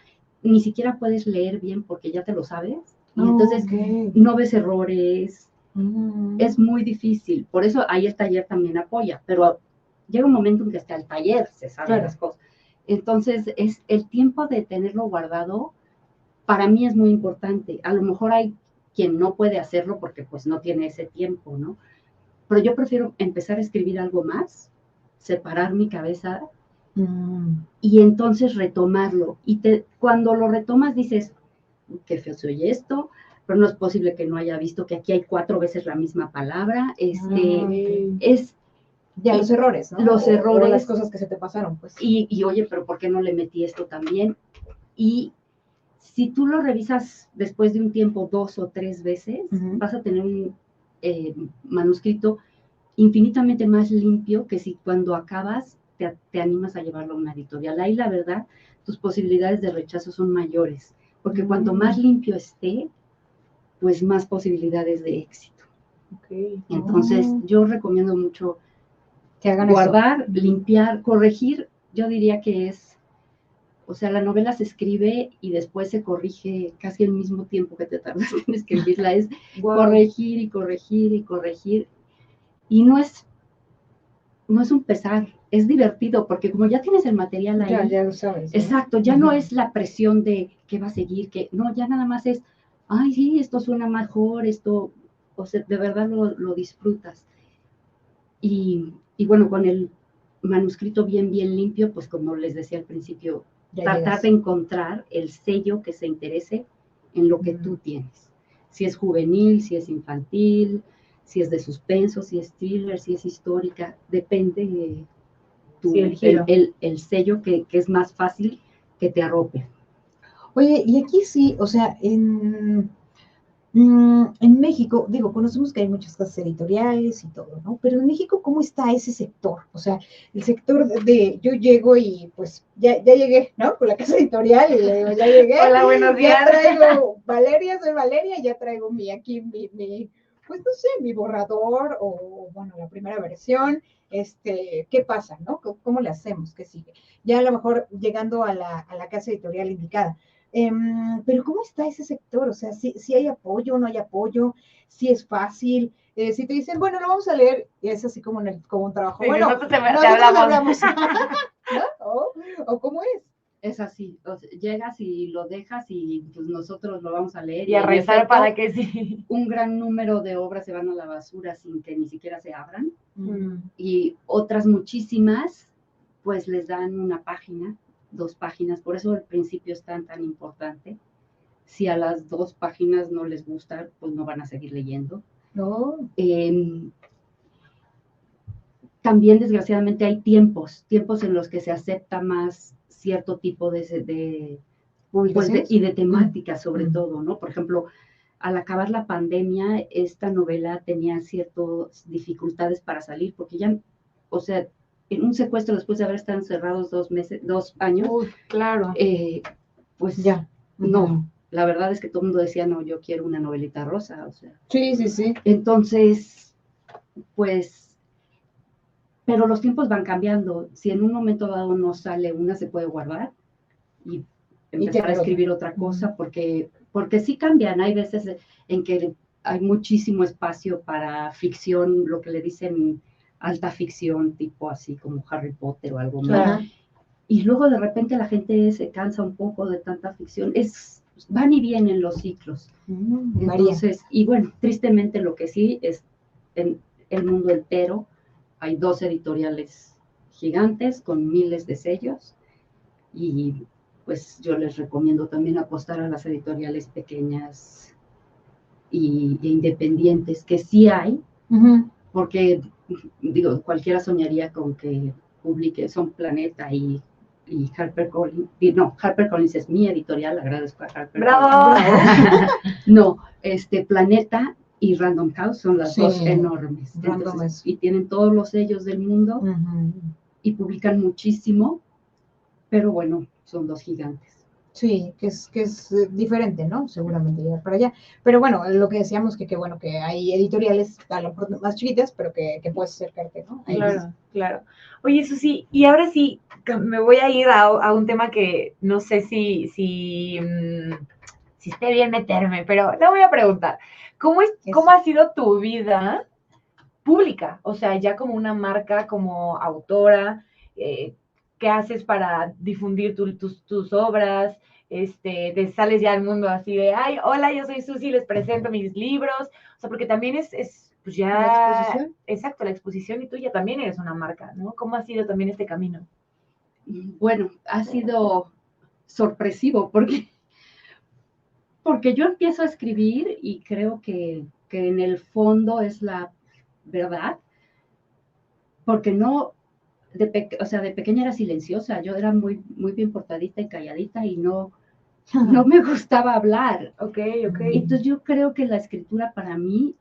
ni siquiera puedes leer bien porque ya te lo sabes, y entonces no ves errores, es muy difícil, por eso ahí el taller también apoya, pero llega un momento en que hasta el taller se saben las cosas. Entonces, es el tiempo de tenerlo guardado, para mí es muy importante. A lo mejor hay quien no puede hacerlo porque pues no tiene ese tiempo, ¿no? Pero yo prefiero empezar a escribir algo más, separar mi cabeza y entonces retomarlo. Y cuando lo retomas dices, qué feo se oye esto, pero no es posible que no haya visto que aquí hay 4 veces la misma palabra. Ya los errores, ¿no? Los errores. O las cosas que se te pasaron, pues. Y oye, pero ¿por qué no le metí esto también? Y si tú lo revisas después de un tiempo 2 o 3 veces, vas a tener un manuscrito infinitamente más limpio que si cuando acabas te animas a llevarlo a una editorial. Ahí la verdad, tus posibilidades de rechazo son mayores, porque cuanto más limpio esté, pues más posibilidades de éxito. Entonces, yo recomiendo mucho que hagan guardar, limpiar, corregir yo diría que es, o sea, la novela se escribe y después se corrige casi al mismo tiempo que te tardas en escribirla, es corregir y corregir y corregir, y no es un pesar, es divertido, porque como ya tienes el material ahí, Ya lo sabes, ¿no? exacto, ya no es la presión de qué va a seguir, que no, ya nada más es, ay, sí, esto suena mejor, esto, o sea, de verdad lo disfrutas. Y bueno, con el manuscrito bien limpio, pues como les decía al principio, tratar de encontrar el sello que se interese en lo que tú tienes. Si es juvenil, si es infantil, si es de suspenso, si es thriller, si es histórica, depende de el sello que es más fácil que te arrope. Oye, y aquí sí, o sea, en México, digo, conocemos que hay muchas casas editoriales y todo, ¿no? Pero en México, ¿cómo está ese sector? O sea, el sector yo llego y pues ya llegué, ¿no? Con la casa editorial y le digo, ya llegué. Hola, buenos días. Ya traigo Valeria, soy Valeria, ya traigo pues no sé, mi borrador o, bueno, la primera versión. ¿Qué pasa, no? ¿Cómo le hacemos? ¿Qué sigue? Ya a lo mejor llegando a la casa editorial indicada. Pero ¿cómo está ese sector? O sea, si hay apoyo, no hay apoyo, si es fácil, si te dicen, bueno, lo vamos a leer, y es así como un trabajo. Sí, bueno, nosotros te hablamos. hablamos. ¿No? ¿O cómo es? Es así, o sea, llegas y lo dejas y pues nosotros lo vamos a leer. Y a rezar para que sí. Un gran número de obras se van a la basura sin que ni siquiera se abran. Mm. Y otras muchísimas, pues les dan una página, 2 páginas, por eso el principio es tan importante. Si a las 2 páginas no les gusta, pues no van a seguir leyendo. No. También, desgraciadamente, hay tiempos en los que se acepta más cierto tipo de ¿Publicaciones? y de temática, sobre todo, ¿no? Por ejemplo, al acabar la pandemia, esta novela tenía ciertas dificultades para salir, porque ya, o sea, en un secuestro después de haber estado encerrados 2 años, claro. Pues ya, no, la verdad es que todo el mundo decía, no, yo quiero una novelita rosa, o sea. Sí. Entonces, pues, pero los tiempos van cambiando. Si en un momento dado no sale una, se puede guardar y empezar a escribir otra cosa, porque sí cambian. Hay veces en que hay muchísimo espacio para ficción, lo que le dicen alta ficción, tipo así como Harry Potter o algo más. Y luego de repente la gente se cansa un poco de tanta ficción. Van y vienen los ciclos. Entonces, y bueno, tristemente lo que sí es en el mundo entero hay 2 editoriales gigantes con miles de sellos, y pues yo les recomiendo también apostar a las editoriales pequeñas e independientes, que sí hay, porque digo, cualquiera soñaría con que publique, son Planeta y HarperCollins. No, HarperCollins es mi editorial, agradezco a HarperCollins. ¡Bravo! No, Planeta y Random House son las 2 enormes. Entonces, y tienen todos los sellos del mundo y publican muchísimo, pero bueno, son 2 gigantes. Sí, que es diferente, ¿no? Seguramente llegar para allá. Pero bueno, lo que decíamos que bueno, que hay editoriales a lo mejor más chiquitas, pero que puedes acercarte, ¿no? Claro. Oye, Susi, y ahora sí, me voy a ir a un tema que no sé si esté bien meterme, pero te voy a preguntar, ¿cómo ha sido tu vida pública? O sea, ya como una marca, como autora, ¿qué haces para difundir tus obras? Te sales ya al mundo así de, ay, hola, yo soy Susi, les presento mis libros. O sea, porque también es pues ya... ¿La exposición? Exacto, la exposición, y tú ya también eres una marca, ¿no? ¿Cómo ha sido también este camino? Bueno, ha sido sorpresivo, porque yo empiezo a escribir y creo que en el fondo es la verdad, porque no... de pequeña era silenciosa, yo era muy bien portadita y calladita y no me gustaba hablar. Ok. Entonces yo creo que la escritura para mí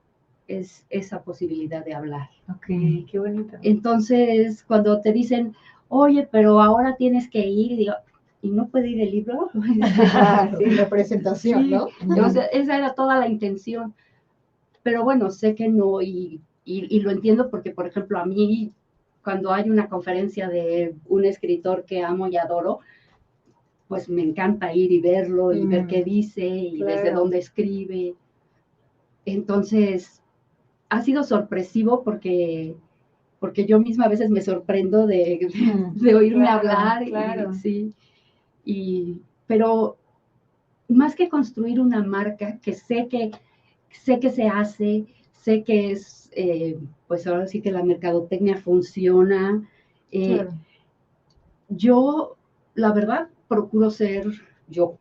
es esa posibilidad de hablar. Ok, qué bonito. Entonces, cuando te dicen, oye, pero ahora tienes que ir, y digo, ¿y no puede ir el libro? Sí, la presentación, ¿no? O sea, esa era toda la intención. Pero bueno, sé que no, y lo entiendo porque, por ejemplo, a mí cuando hay una conferencia de un escritor que amo y adoro, pues me encanta ir y verlo y ver qué dice y desde dónde escribe. Entonces, ha sido sorpresivo porque yo misma a veces me sorprendo de oírme hablar. Sí, pero más que construir una marca que sé que se hace, sé que es, pues ahora sí que la mercadotecnia funciona. Yo, la verdad, procuro ser yo.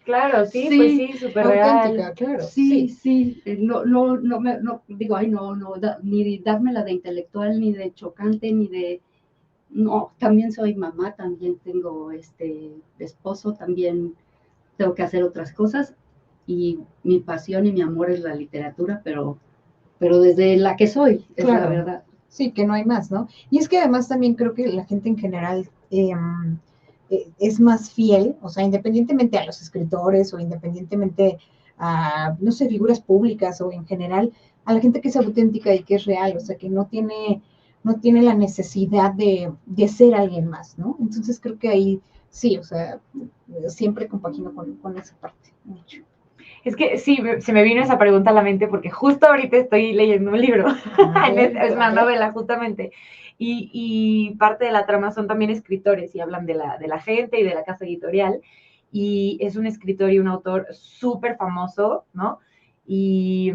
Claro, sí, pues sí, súper auténtica, real. claro. Sí. No, digo, ay, no, ni dármela de intelectual, ni de chocante, ni de... No, también soy mamá, también tengo esposo, también tengo que hacer otras cosas y mi pasión y mi amor es la literatura, pero desde la que soy, es la verdad. Sí, que no hay más, ¿no? Y es que además también creo que la gente en general es más fiel, o sea, independientemente a los escritores o independientemente a, no sé, figuras públicas o en general, a la gente que es auténtica y que es real, o sea, que no tiene la necesidad de ser alguien más, ¿no? Entonces creo que ahí sí, o sea, siempre compagino con esa parte mucho. Es que sí, se me vino esa pregunta a la mente porque justo ahorita estoy leyendo un libro, es una novela justamente, y parte de la trama son también escritores y hablan de la gente y de la casa editorial, y es un escritor y un autor súper famoso, ¿no? Y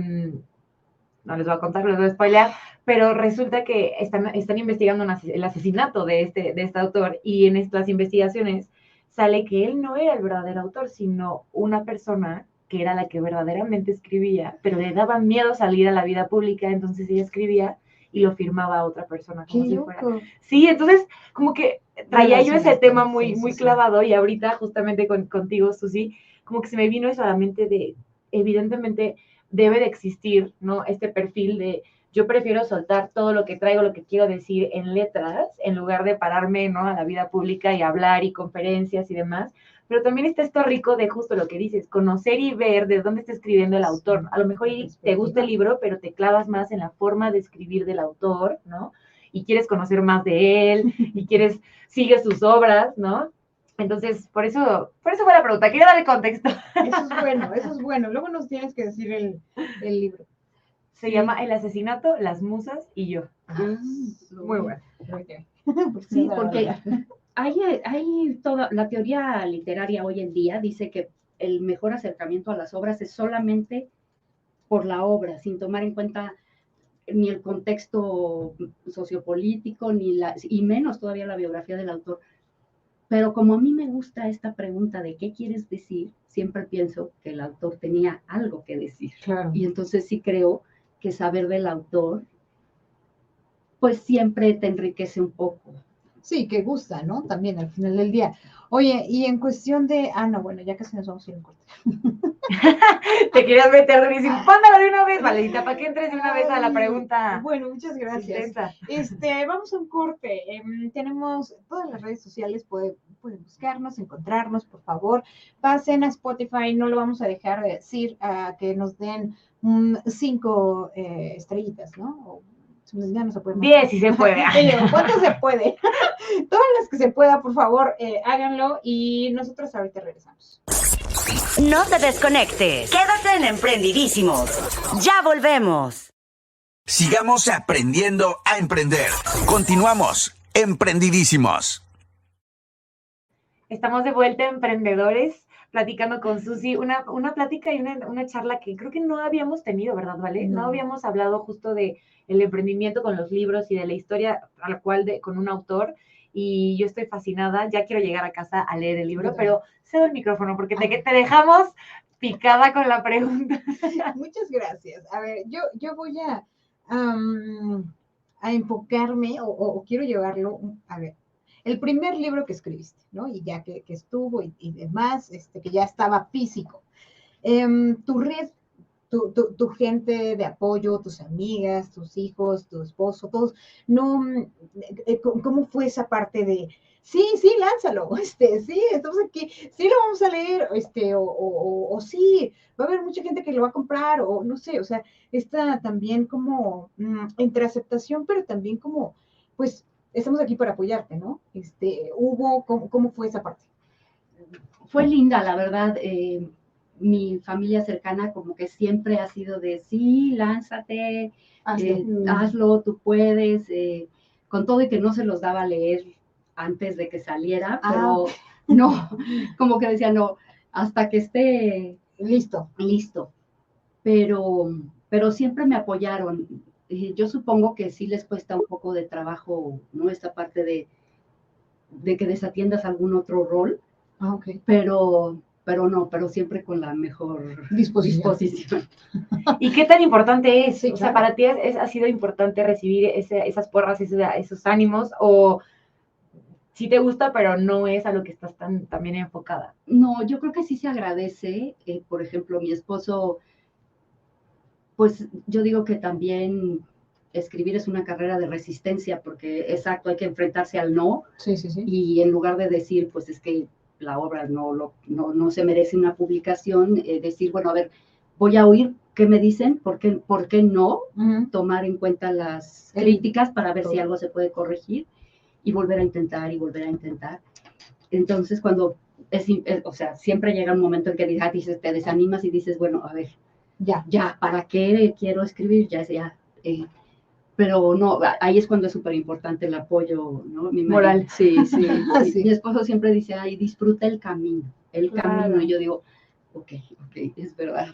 no les voy a contar, les voy a spoilear, pero resulta que están investigando el asesinato de este autor, y en estas investigaciones sale que él no era el verdadero autor, sino una persona que era la que verdaderamente escribía, pero le daba miedo salir a la vida pública, entonces ella escribía y lo firmaba a otra persona. Como si fuera. Sí, entonces como que traía yo ese tema muy clavado, y ahorita justamente contigo, Susi, como que se me vino eso a la mente de, evidentemente, debe de existir, ¿no? Este perfil de yo prefiero soltar todo lo que traigo, lo que quiero decir en letras, en lugar de pararme, ¿no? A la vida pública y hablar y conferencias y demás. Pero también está esto rico de justo lo que dices, conocer y ver de dónde está escribiendo el autor. A lo mejor te gusta el libro, pero te clavas más en la forma de escribir del autor, ¿no? Y quieres conocer más de él, y sigues sus obras, ¿no? Entonces, por eso fue la pregunta. Quería darle contexto. Eso es bueno. Luego nos tienes que decir el libro. Se llama El asesinato, las musas y yo. Muy bueno. Sí, porque hay toda la teoría literaria hoy en día dice que el mejor acercamiento a las obras es solamente por la obra, sin tomar en cuenta ni el contexto sociopolítico, y menos todavía la biografía del autor. Pero como a mí me gusta esta pregunta de qué quieres decir, siempre pienso que el autor tenía algo que decir. Claro. Y entonces sí creo que saber del autor, pues siempre te enriquece un poco. Sí, que gusta, ¿no? También al final del día. Oye, y en cuestión de... no, bueno, ya casi nos vamos a ir en corte. Te querías meter durísimo. Póndalo de una vez, Valerita, para que entres de una vez a la pregunta. Bueno, muchas gracias. Intensa. Vamos a un corte. Tenemos todas las redes sociales, pueden buscarnos, encontrarnos, por favor. Pasen a Spotify, no lo vamos a dejar de decir, que nos den 5 estrellitas, ¿no? Ya no se puede. 10 si se puede. ¿Cuánto se puede? Todas las que se pueda, por favor, háganlo, y nosotros ahorita regresamos. No te desconectes. Quédate en Emprendidísimos. Ya volvemos. Sigamos aprendiendo a emprender. Continuamos, Emprendidísimos. Estamos de vuelta, emprendedores, platicando con Susi, una plática y una charla que creo que no habíamos tenido, ¿verdad, Vale? No habíamos hablado justo de el emprendimiento con los libros y de la historia tal cual con un autor, y yo estoy fascinada, ya quiero llegar a casa a leer el libro, pero cedo el micrófono porque te dejamos picada con la pregunta. Muchas gracias. A ver, yo voy a enfocarme o quiero llevarlo, a ver, el primer libro que escribiste, ¿no? Y ya que estuvo y demás, que ya estaba físico. Tu red, tu gente de apoyo, tus amigas, tus hijos, tu esposo, todos, no, ¿cómo fue esa parte de, sí, lánzalo, sí, estamos aquí, sí lo vamos a leer, o sí, va a haber mucha gente que lo va a comprar, o no sé, o sea, esta también como entre aceptación, pero también como pues estamos aquí para apoyarte, ¿no? ¿Cómo fue esa parte? Fue linda, la verdad. Mi familia cercana como que siempre ha sido de sí, lánzate, hazlo, tú puedes, con todo y que no se los daba a leer antes de que saliera, pero no, como que decía, no, hasta que esté listo. Pero siempre me apoyaron. Yo supongo que sí les cuesta un poco de trabajo, ¿no? Esta parte de que desatiendas algún otro rol. Okay. Pero siempre con la mejor disposición. ¿Y qué tan importante es? Sí, o sea, claro. para ti ha sido importante recibir esas porras, esos ánimos, o sí te gusta, pero no es a lo que estás tan bien enfocada? No, yo creo que sí se agradece. Por ejemplo, mi esposo, pues yo digo que también escribir es una carrera de resistencia, porque exacto, hay que enfrentarse al no. Sí. Y en lugar de decir, pues es que la obra no se merece una publicación, decir, bueno, a ver, voy a oír qué me dicen, por qué no, tomar en cuenta las críticas para ver si algo se puede corregir y volver a intentar. Entonces, cuando o sea, siempre llega un momento en que dices, te desanimas y dices, bueno, a ver, ya, ¿para qué quiero escribir? Pero no, ahí es cuando es súper importante el apoyo, ¿no? Mi moral. Sí. Mi esposo siempre dice, disfruta el camino, camino. Y yo digo, ok, es verdad.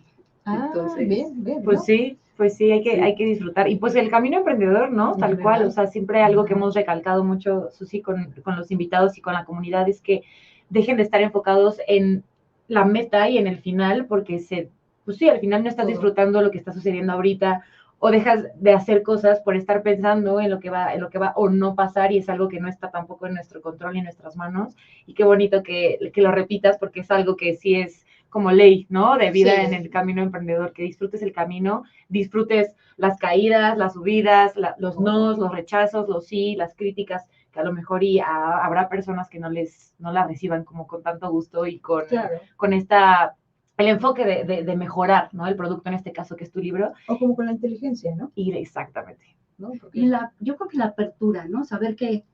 Entonces, bien. Pues sí, hay que disfrutar. Y pues el camino emprendedor, ¿no? Sí, Tal ¿verdad? cual, o sea, siempre algo que hemos recalcado mucho, Susi, con los invitados y con la comunidad, es que dejen de estar enfocados en la meta y en el final, porque pues sí, al final no estás disfrutando lo que está sucediendo ahorita, o dejas de hacer cosas por estar pensando en lo que va o no pasar, y es algo que no está tampoco en nuestro control y en nuestras manos. Y qué bonito que lo repitas, porque es algo que sí es como ley, ¿no? De vida en el camino emprendedor, que disfrutes el camino, disfrutes las caídas, las subidas, los nos, los rechazos, los sí, las críticas, que a lo mejor habrá personas que no la reciban como con tanto gusto y con el enfoque de mejorar, ¿no? El producto, en este caso, que es tu libro. O como con la inteligencia, ¿no? Y exactamente. ¿No? Porque... Y yo creo que la apertura, ¿no? Saber que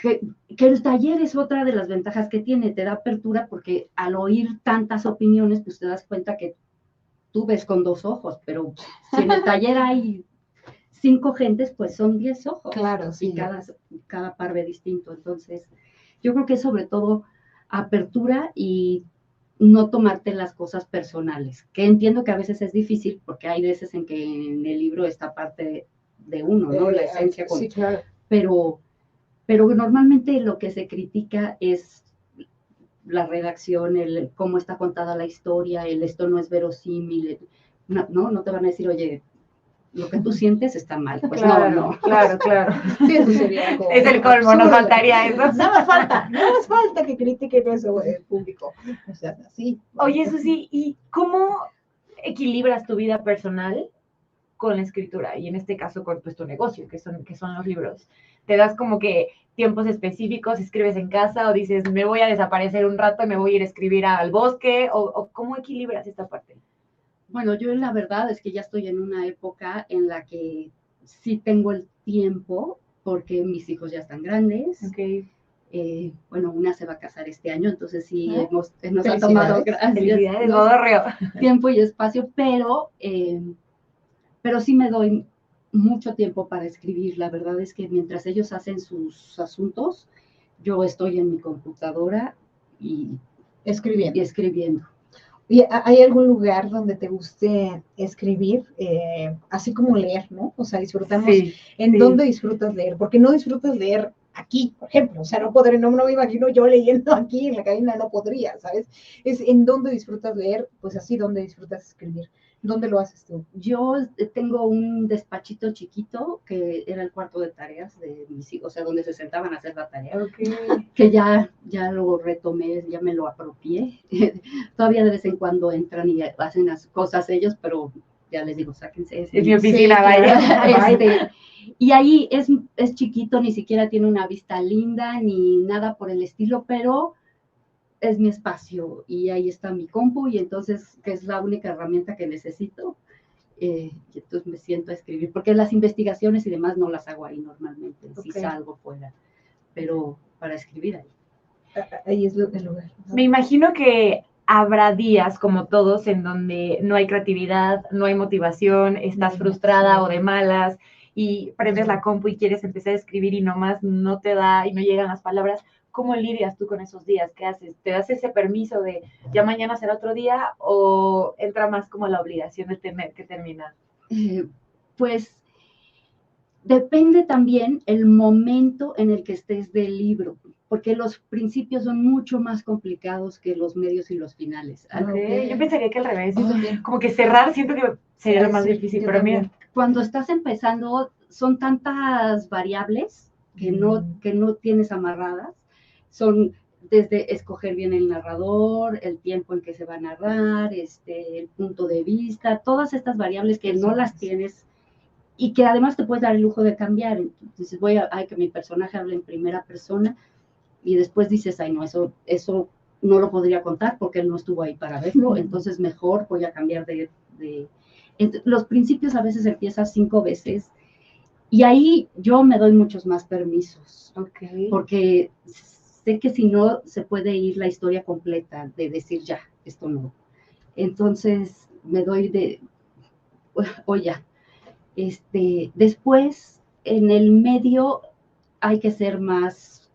que el taller es otra de las ventajas que tiene, te da apertura, porque al oír tantas opiniones, pues te das cuenta que tú ves con 2 ojos, pero si en el taller hay 5 gentes, pues son 10 ojos. Claro, sí. Y cada par ve distinto. Entonces, yo creo que es sobre todo apertura y no tomarte las cosas personales, que entiendo que a veces es difícil, porque hay veces en que en el libro está parte de uno, ¿no? La esencia. Sí, claro. Pero normalmente lo que se critica es la redacción, cómo está contada la historia, esto no es verosímil, no te van a decir, oye, lo que tú sientes está mal. Pues claro. Sí, eso sería como... Es el colmo, nos faltaría eso. Nada más falta que critiquen eso el público. O sea, así. Oye, Susi, ¿y cómo equilibras tu vida personal con la escritura? Y en este caso con tu negocio, que son los libros. ¿Te das como que tiempos específicos, escribes en casa, o dices, me voy a desaparecer un rato y me voy a ir a escribir al bosque? ¿O cómo equilibras esta parte? Bueno, yo la verdad es que ya estoy en una época en la que sí tengo el tiempo, porque mis hijos ya están grandes. Okay. Bueno, una se va a casar este año, entonces sí nos ha tomado tiempo y espacio, pero sí me doy mucho tiempo para escribir. La verdad es que mientras ellos hacen sus asuntos, yo estoy en mi computadora y escribiendo. ¿Y hay algún lugar donde te guste escribir, así como leer, ¿no? O sea, disfrutamos. ¿En dónde disfrutas leer? Porque no disfrutas leer aquí, por ejemplo. O sea, no me imagino yo leyendo aquí en la cabina, no podría, ¿sabes? Es en dónde disfrutas leer, pues así, ¿dónde disfrutas escribir? ¿Dónde lo haces tú? Yo tengo un despachito chiquito que era el cuarto de tareas de mis hijos, o sea, donde se sentaban a hacer la tarea. Okay. Que ya lo retomé, ya me lo apropié. Todavía de vez en cuando entran y hacen las cosas ellos, pero ya les digo, sáquense. Es mi oficina, vaya. Y ahí es chiquito, ni siquiera tiene una vista linda, ni nada por el estilo, pero es mi espacio y ahí está mi compu, y entonces, que es la única herramienta que necesito, y entonces me siento a escribir, porque las investigaciones y demás no las hago ahí normalmente, sí salgo fuera, pero para escribir ahí. Ahí es el lugar, ¿no? Me imagino que habrá días como todos en donde no hay creatividad, no hay motivación, estás frustrada o de malas y prendes la compu y quieres empezar a escribir y nomás no te da y no llegan las palabras. ¿Cómo lidias tú con esos días? ¿Qué haces? ¿Te das ese permiso de ya mañana será otro día o entra más como la obligación de tener que terminar? Pues depende también el momento en el que estés del libro, porque los principios son mucho más complicados que los medios y los finales. Okay. Yo pensaría que al revés, como que cerrar siento que sería lo más difícil, pero mira. Cuando estás empezando son tantas variables que no tienes amarradas, son desde escoger bien el narrador, el tiempo en que se va a narrar, el punto de vista, todas estas variables que no las tienes y que además te puedes dar el lujo de cambiar. Entonces hay que mi personaje hable en primera persona y después dices, ay no, eso no lo podría contar porque él no estuvo ahí para verlo, entonces mejor voy a cambiar los principios a veces empiezas 5 veces y ahí yo me doy muchos más permisos, porque sé que si no se puede ir la historia completa de decir ya, esto no. Entonces me doy ya. Después, en el medio hay que ser más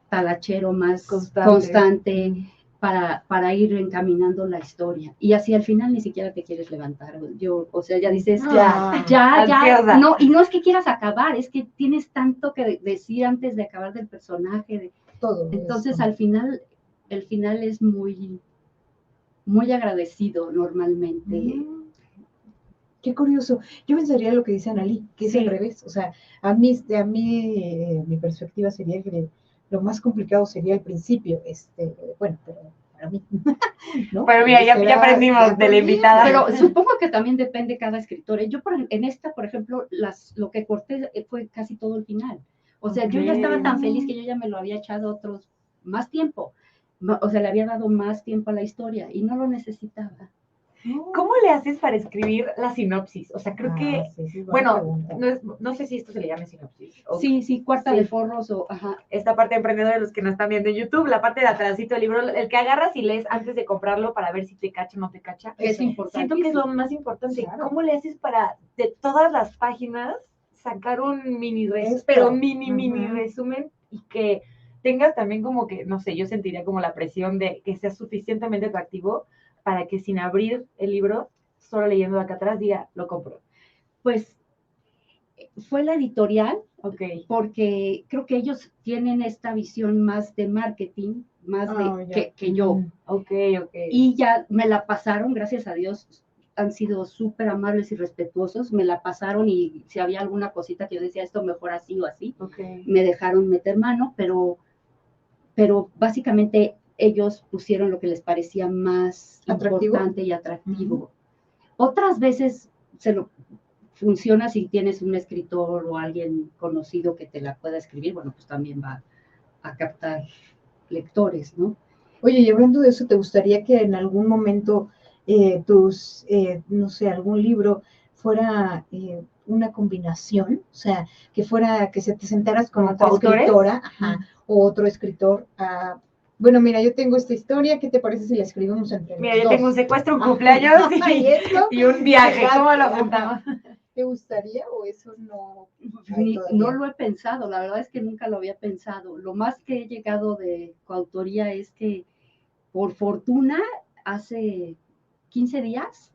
talachero, más constante para ir encaminando la historia. Y así al final ni siquiera te quieres levantar. Ya dices, ya. No, y no es que quieras acabar, es que tienes tanto que decir antes de acabar del personaje. Todo. Entonces, al final, el final es muy, muy agradecido normalmente. Qué curioso. Yo pensaría lo que dice Analí, que es al revés. O sea, a mí mi perspectiva sería que lo más complicado sería el principio. Bueno, pero para mí, ¿no? Pero mira, ya aprendimos de la invitada. Pero supongo que también depende cada escritor. Yo en esta, por ejemplo, lo que corté fue casi todo el final. O sea, yo ya estaba tan feliz que yo ya me lo había echado más tiempo. O sea, le había dado más tiempo a la historia y no lo necesitaba. ¿Cómo le haces para escribir la sinopsis? O sea, creo que, no sé si esto se le llama sinopsis. Sí, cuarta de forros esta parte de emprendedores, los que nos están viendo en YouTube, la parte de atrásito del libro, el que agarras y lees antes de comprarlo para ver si te cacha o no te cacha. Es importante. Siento que es lo más importante. Claro. ¿Cómo le haces para, de todas las páginas, sacar un mini resumen y que tengas también como que, no sé, yo sentiría como la presión de que sea suficientemente atractivo para que sin abrir el libro, solo leyendo acá atrás, diga, lo compro? Pues fue la editorial, porque creo que ellos tienen esta visión más de marketing, más que yo. Y ya me la pasaron, gracias a Dios, han sido súper amables y respetuosos, me la pasaron y si había alguna cosita que yo decía, esto mejor así o así, me dejaron meter mano, pero básicamente ellos pusieron lo que les parecía más importante y atractivo. Otras veces funciona si tienes un escritor o alguien conocido que te la pueda escribir, bueno, pues también va a captar lectores, ¿no? Oye, y hablando de eso, ¿te gustaría que en algún momento no sé, algún libro fuera una combinación? O sea, que se te sentaras con otra escritora, o otro escritor, bueno, mira, yo tengo esta historia, ¿qué te parece si la escribimos entre los dos? Mira, yo tengo un secuestro, un cumpleaños y un viaje, ¿cómo lo juntamos? ¿Te gustaría o eso no? No lo he pensado, la verdad es que nunca lo había pensado. Lo más que he llegado de coautoría es que, por fortuna, hace 15 días,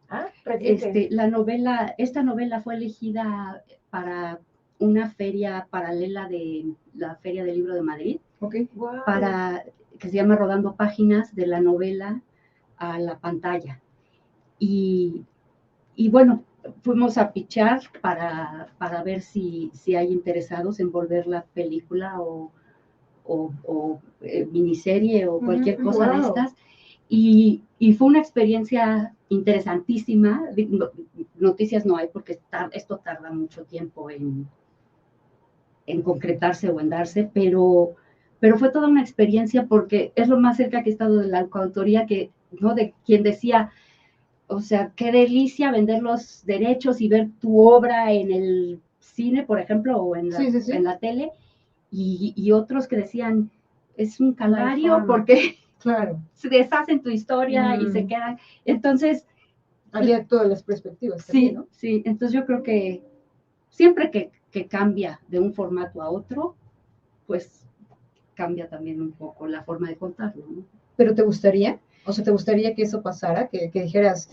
esta novela fue elegida para una feria paralela de la Feria del Libro de Madrid, que se llama Rodando Páginas, de la novela a la pantalla. Y bueno, fuimos a pitchar para ver si hay interesados en volver la película o miniserie o cualquier cosa de estas. Y fue una experiencia interesantísima. Noticias no hay porque esto tarda mucho tiempo en concretarse o en darse, pero fue toda una experiencia porque es lo más cerca que he estado de la coautoría, de quien decía, o sea, qué delicia vender los derechos y ver tu obra en el cine, por ejemplo, o en la tele, y otros que decían, es un calvario porque se deshacen tu historia y se quedan. Entonces, había todas las perspectivas también, ¿no? Sí, entonces yo creo que siempre que cambia de un formato a otro, pues cambia también un poco la forma de contarlo, ¿no? ¿Pero te gustaría? O sea, ¿te gustaría que eso pasara? Que dijeras,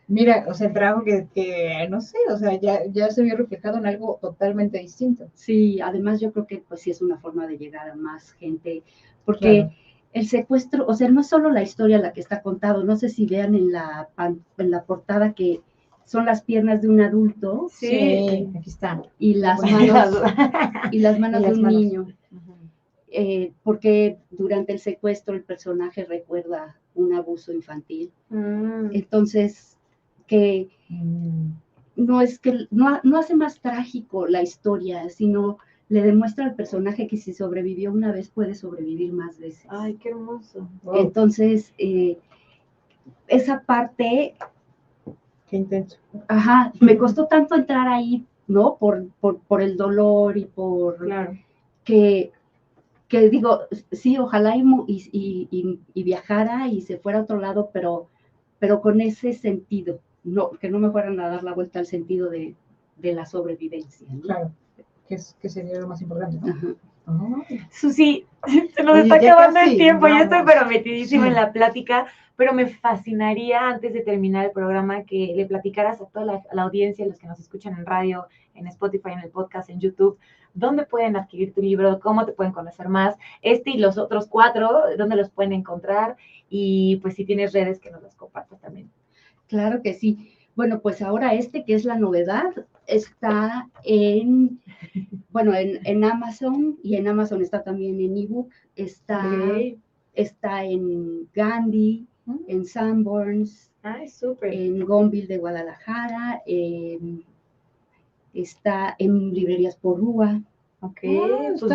mira, o sea, el trabajo que no sé, o sea, ya se vio reflejado en algo totalmente distinto. Sí, además yo creo que pues sí es una forma de llegar a más gente, porque el secuestro, o sea, no es solo la historia la que está contado, no sé si vean en la portada que son las piernas de un adulto. Sí, aquí están. Y las manos de un niño. Porque durante el secuestro el personaje recuerda un abuso infantil. Entonces, que no hace más trágico la historia, sino le demuestra al personaje que si sobrevivió una vez puede sobrevivir más veces. Ay, qué hermoso. Wow. Entonces, esa parte... Qué intenso. Ajá, me costó tanto entrar ahí, ¿no? Por el dolor y por... Claro. Que digo, sí, ojalá y viajara y se fuera a otro lado, pero con ese sentido, no, que no me fueran a dar la vuelta al sentido de la sobrevivencia, ¿no? Claro, que sería lo más importante, ¿no? Ajá. Susi, se nos está acabando el tiempo, yo estoy pero metidísima en la plática, pero me fascinaría antes de terminar el programa que le platicaras a toda la audiencia, los que nos escuchan en radio, en Spotify, en el podcast, en YouTube, dónde pueden adquirir tu libro, cómo te pueden conocer más, y los otros 4, dónde los pueden encontrar, y pues si tienes redes que nos las compartas también. Claro que sí. Bueno, pues ahora que es la novedad, está en Amazon, y en Amazon está también en ebook, está en Gandhi, en Sanborns, en Gonville de Guadalajara, está en librerías Porrúa. Ok, pues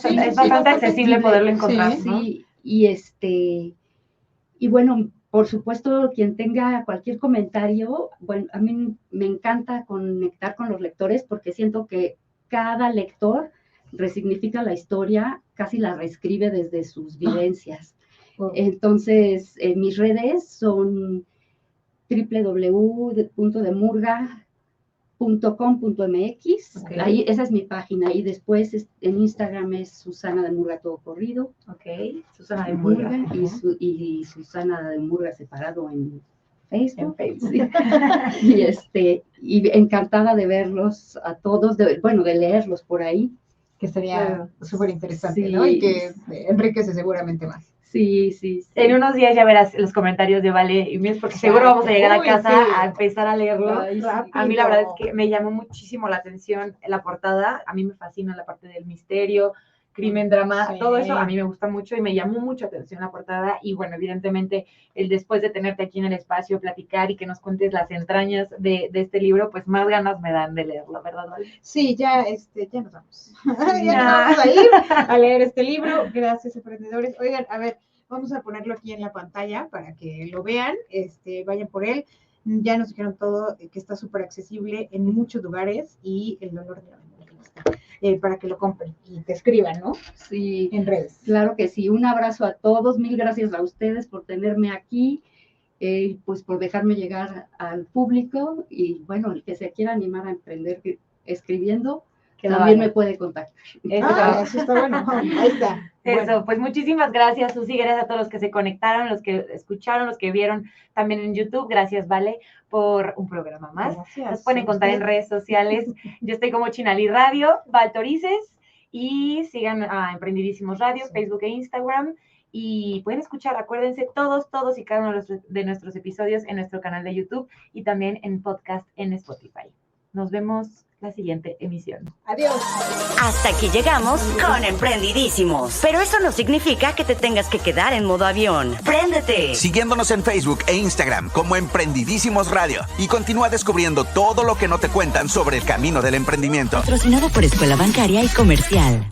es bastante accesible poderlo encontrar, ¿no? Sí, y bueno, por supuesto, quien tenga cualquier comentario, bueno, a mí me encanta conectar con los lectores porque siento que cada lector resignifica la historia, casi la reescribe desde sus vivencias. Entonces, mis redes son www.demurga.com.mx. Ahí, esa es mi página. Y después en Instagram es Susana de Murga todo corrido. Ok, Susana de Murga. Y Susana de Murga separado en Facebook. Sí. Y encantada de verlos a todos, de leerlos por ahí. Que sería súper interesante, ¿no? Y que enriquece seguramente más. Sí. En unos días ya verás los comentarios de Vale y Mies, porque seguro vamos a llegar a casa a empezar a leerlo. A mí la verdad es que me llamó muchísimo la atención la portada. A mí me fascina la parte del misterio, crimen, drama, todo eso a mí me gusta mucho y me llamó mucho atención la portada. Y bueno, evidentemente, el después de tenerte aquí en el espacio, platicar y que nos cuentes las entrañas de este libro, pues más ganas me dan de leerlo, ¿verdad, Vale? Sí, ya nos vamos. Ya nos vamos a ir a leer este libro. Gracias, emprendedores. Oigan, a ver, vamos a ponerlo aquí en la pantalla para que lo vean, vayan por él. Ya nos dijeron todo, que está súper accesible en muchos lugares y el dolor de la memoria está. Para que lo compren y te escriban, ¿no? Sí. En redes. Claro que sí. Un abrazo a todos. Mil gracias a ustedes por tenerme aquí, pues por dejarme llegar al público. Y bueno, el que se quiera animar a emprender escribiendo, también me puede contactar. Eso está bueno. Ahí está. Eso, pues muchísimas gracias, Susi. Gracias a todos los que se conectaron, los que escucharon, los que vieron también en YouTube. Gracias, Vale, por un programa más. Gracias. Nos pueden encontrar en redes sociales. Yo estoy como Chinalí Radio, Valtorices, y sigan a Emprendidísimos Radio, Facebook e Instagram. Y pueden escuchar, acuérdense, todos y cada uno de nuestros episodios en nuestro canal de YouTube y también en podcast en Spotify. Nos vemos la siguiente emisión. Adiós. Hasta aquí llegamos con Emprendidísimos. Pero eso no significa que te tengas que quedar en modo avión. ¡Préndete! Siguiéndonos en Facebook e Instagram como Emprendidísimos Radio y continúa descubriendo todo lo que no te cuentan sobre el camino del emprendimiento. Patrocinado por Escuela Bancaria y Comercial.